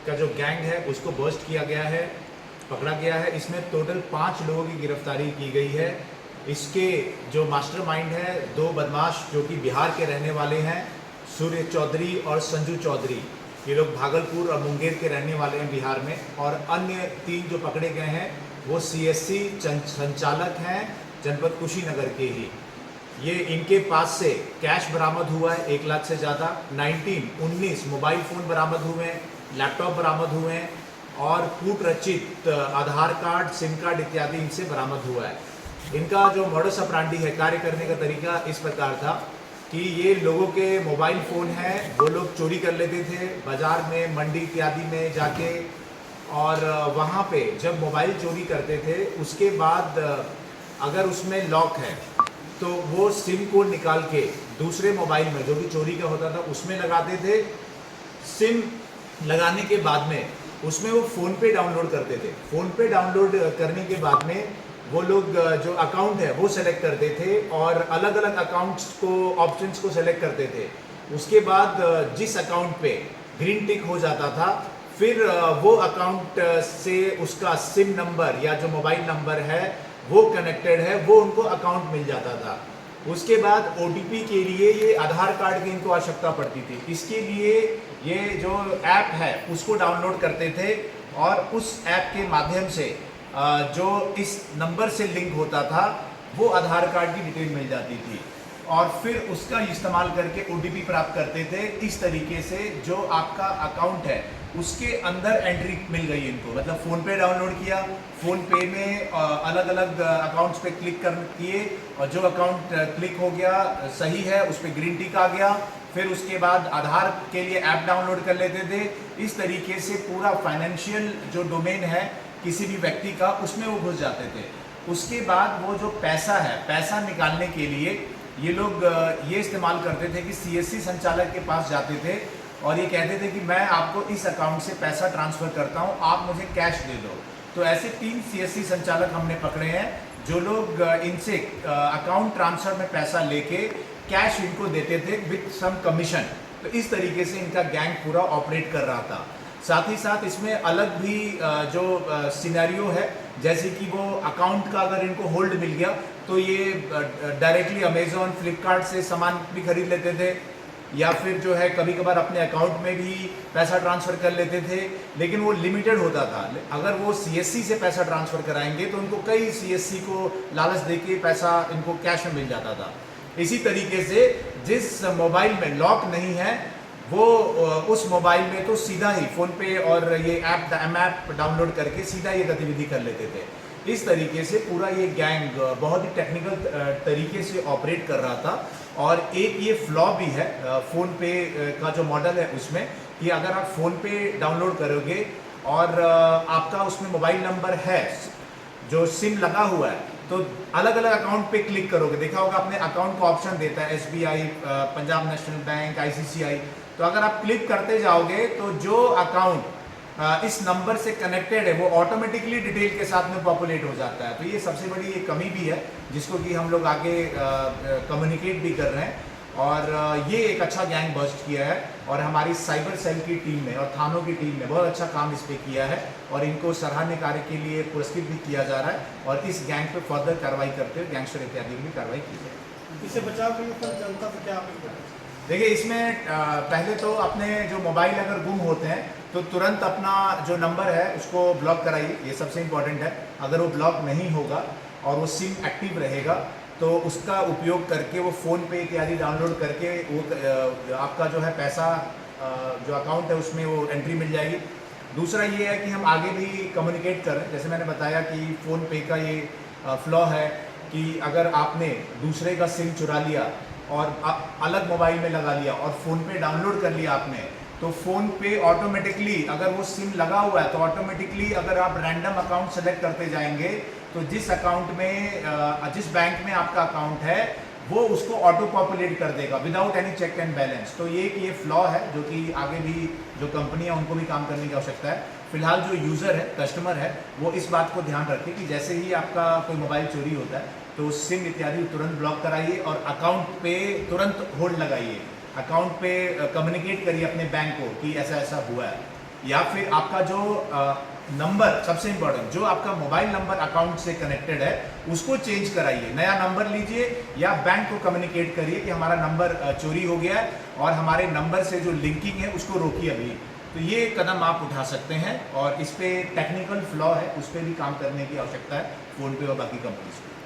का जो गैंग है उसको बर्स्ट किया गया है, पकड़ा गया है। इसमें टोटल 5 लोगों की गिरफ्तारी की गई है। इसके जो मास्टरमाइंड है, 2 बदमाश जो कि बिहार के रहने वाले हैं, सूर्य चौधरी और संजू चौधरी। ये लोग भागलपुर और मुंगेर के रहने वाले हैं बिहार में। और अन्य 3 जो पकड़े गए हैं वो सीएससी संचालक हैं जनपद कुशीनगर के ही। ये इनके पास से कैश बरामद हुआ है 1 लाख से ज़्यादा, 19 मोबाइल फ़ोन बरामद हुए हैं, लैपटॉप बरामद हुए हैं और कूट रचित आधार कार्ड, सिम कार्ड इत्यादि इनसे बरामद हुआ है। इनका जो मॉडस ऑपरेंडी है, कार्य करने का तरीका इस प्रकार था कि ये लोगों के मोबाइल फ़ोन हैं वो लोग चोरी कर लेते थे बाज़ार में, मंडी इत्यादि में जाके। और वहाँ पे जब मोबाइल चोरी करते थे उसके बाद अगर उसमें लॉक है तो वो सिम कोड निकाल के दूसरे मोबाइल में जो भी चोरी का होता था उसमें लगाते थे। सिम लगाने के बाद में उसमें वो फ़ोन पे डाउनलोड करते थे। फ़ोन पे डाउनलोड करने के बाद में वो लोग जो अकाउंट है वो सेलेक्ट करते थे और अलग अलग अकाउंट्स को, ऑप्शंस को सेलेक्ट करते थे। उसके बाद जिस अकाउंट पे ग्रीन टिक हो जाता था फिर वो अकाउंट से उसका सिम नंबर या जो मोबाइल नंबर है वो कनेक्टेड है, वो उनको अकाउंट मिल जाता था। उसके बाद ओटीपी के लिए ये आधार कार्ड की इनको आवश्यकता पड़ती थी। इसके लिए ये जो ऐप है उसको डाउनलोड करते थे और उस ऐप के माध्यम से जो इस नंबर से लिंक होता था वो आधार कार्ड की डिटेल मिल जाती थी और फिर उसका इस्तेमाल करके ओटीपी प्राप्त करते थे। इस तरीके से जो आपका अकाउंट है उसके अंदर एंट्री मिल गई इनको। मतलब फ़ोन पे डाउनलोड किया, फ़ोन पे में अलग अलग अकाउंट्स पे क्लिक कर किए और जो अकाउंट क्लिक हो गया सही है उस पर ग्रीन टिक आ गया। फिर उसके बाद आधार के लिए ऐप डाउनलोड कर लेते थे। इस तरीके से पूरा फाइनेंशियल जो डोमेन है किसी भी व्यक्ति का उसमें वो घुस जाते थे। उसके बाद वो जो पैसा है, पैसा निकालने के लिए ये लोग ये इस्तेमाल करते थे कि सीएससी संचालक के पास जाते थे और ये कहते थे कि मैं आपको इस अकाउंट से पैसा ट्रांसफ़र करता हूँ, आप मुझे कैश दे दो। तो ऐसे 3 सीएससी संचालक हमने पकड़े हैं जो लोग इनसे अकाउंट ट्रांसफ़र में पैसा लेके कैश इनको देते थे विथ सम कमीशन। तो इस तरीके से इनका गैंग पूरा ऑपरेट कर रहा था। साथ ही साथ इसमें अलग भी जो सिनेरियो है, जैसे कि वो अकाउंट का अगर इनको होल्ड मिल गया तो ये डायरेक्टली अमेज़ॉन, फ्लिपकार्ट से सामान भी खरीद लेते थे या फिर जो है कभी कभार अपने अकाउंट में भी पैसा ट्रांसफ़र कर लेते थे। लेकिन वो लिमिटेड होता था। अगर वो सीएससी से पैसा ट्रांसफ़र कराएंगे तो उनको कई सीएससी को लालच देके पैसा इनको कैश में मिल जाता था। इसी तरीके से जिस मोबाइल में लॉक नहीं है वो उस मोबाइल में तो सीधा ही फ़ोन पे और ये ऐप डाउनलोड करके सीधा ये गतिविधि कर लेते थे। इस तरीके से पूरा ये गैंग बहुत ही टेक्निकल तरीके से ऑपरेट कर रहा था। और एक ये फ्लॉ भी है फ़ोन पे का जो मॉडल है उसमें कि अगर आप फ़ोन पे डाउनलोड करोगे और आपका उसमें मोबाइल नंबर है, जो सिम लगा हुआ है, तो अलग अलग अकाउंट पे क्लिक करोगे, देखा होगा आपने अकाउंट का ऑप्शन देता है SBI, Punjab national bank, ICCI. तो अगर आप क्लिक करते जाओगे तो जो अकाउंट इस नंबर से कनेक्टेड है वो ऑटोमेटिकली डिटेल के साथ में पॉपुलेट हो जाता है। तो ये सबसे बड़ी ये कमी भी है जिसको कि हम लोग आगे कम्युनिकेट भी कर रहे हैं। और ये एक अच्छा गैंग बस्ट किया है और हमारी साइबर सेल की टीम ने और थानों की टीम ने बहुत अच्छा काम इस पे किया है और इनको सराहनीय कार्य के लिए पुरस्कृत भी किया जा रहा है और इस गैंग पे फर्दर कार्रवाई करते हुए गैंगस्टर इत्यादि की भी कार्रवाई की जाए। इससे बचाव के लिए जनता से क्या अपील करें? देखिए, इसमें पहले तो अपने जो मोबाइल अगर गुम होते हैं तो तुरंत अपना जो नंबर है उसको ब्लॉक कराइए, ये सबसे इम्पॉर्टेंट है। अगर वो ब्लॉक नहीं होगा और वो सिम एक्टिव रहेगा तो उसका उपयोग करके वो फ़ोन पे इत्यादि डाउनलोड करके वो आपका जो है पैसा जो अकाउंट है उसमें वो एंट्री मिल जाएगी। दूसरा ये है कि हम आगे भी कम्युनिकेट कर रहे हैं। जैसे मैंने बताया कि फ़ोन पे का ये फ्लॉ है कि अगर आपने दूसरे का सिम चुरा लिया और अलग मोबाइल में लगा लिया और फ़ोन पे डाउनलोड कर लिया आपने, तो फ़ोन पे ऑटोमेटिकली अगर वो सिम लगा हुआ है तो ऑटोमेटिकली अगर आप रैंडम अकाउंट सेलेक्ट करते जाएंगे तो जिस अकाउंट में जिस बैंक में आपका अकाउंट है वो उसको ऑटो पॉपुलेट कर देगा without any check and balance. तो ये फ्लॉ है जो कि आगे भी जो कंपनी है उनको भी काम करने की आवश्यकता है। फिलहाल जो यूज़र है, कस्टमर है, वो इस बात को ध्यान रखें कि जैसे ही आपका कोई मोबाइल चोरी होता है तो सिम इत्यादि तुरंत ब्लॉक कराइए और अकाउंट पे तुरंत होल्ड लगाइए। अकाउंट पे कम्युनिकेट करिए अपने बैंक को कि ऐसा ऐसा हुआ है। या फिर आपका जो नंबर, सबसे इंपॉर्टेंट, जो आपका मोबाइल नंबर अकाउंट से कनेक्टेड है उसको चेंज कराइए, नया नंबर लीजिए या बैंक को कम्युनिकेट करिए कि हमारा नंबर चोरी हो गया है और हमारे नंबर से जो लिंकिंग है उसको रोकिए अभी। तो ये कदम आप उठा सकते हैं और इस पे टेक्निकल फ्लॉ है, उस पर भी काम करने की आवश्यकता है फ़ोन पे और बाकी कंपनीज को।